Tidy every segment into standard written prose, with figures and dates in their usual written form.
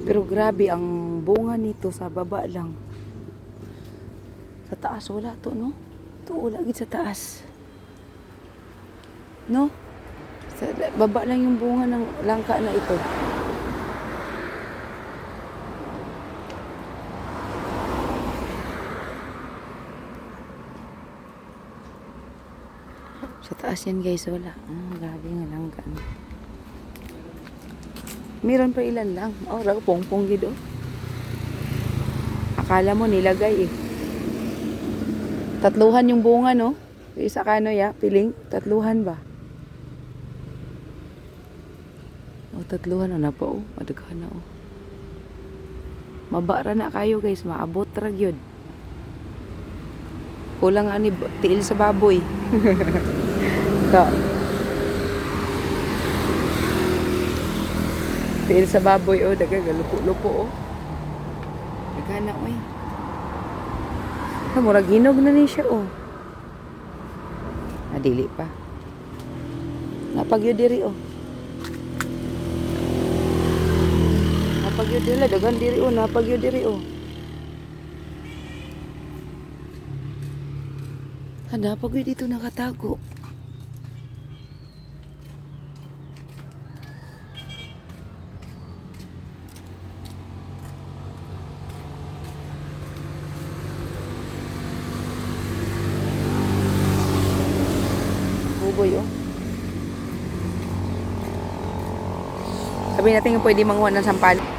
Pero grabe ang bunga nito sa baba lang. Sa taas wala to, no? Ito wala gid sa taas. No? Sa baba lang yung bunga ng langka na ito. Sa taas yan guys, wala. Grabe nga langka. Meron pa ilan lang. Oh, raw pongpong gid oh. Akala mo nilagay eh. Tatluhan yung bunga, no? Isa kano ya, piling? Tatluhan ba? Oh, tatluhan na po oh. Madaghan na oh. Mabara na kayo guys, maabot ra gyud. Kulang ani tiil sa baboy. Ka. Tiil sa baboy oh, daga lupo-lupo oh. Daghan na oy. Murag hinog na ni siya oh. Dili pa. Napagyo diri oh. Napagyo diri, dagan diri oh, napagyo diri oh. Napagyo dito nakatago. Buboy oh. Sabi natin yung pwede manguha ng sampalok.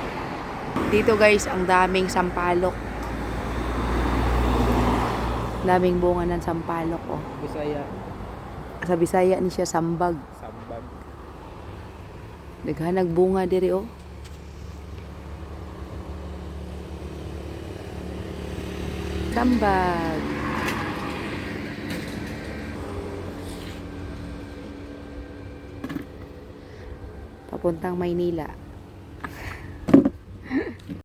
Dito guys, ang daming sampalok. Daming bunga ng sampalok oh. Bisaya. Sa Bisaya ni siya sambag. Sambag. Daghan nagbunga diri oh. Sambag. Papuntang Maynila.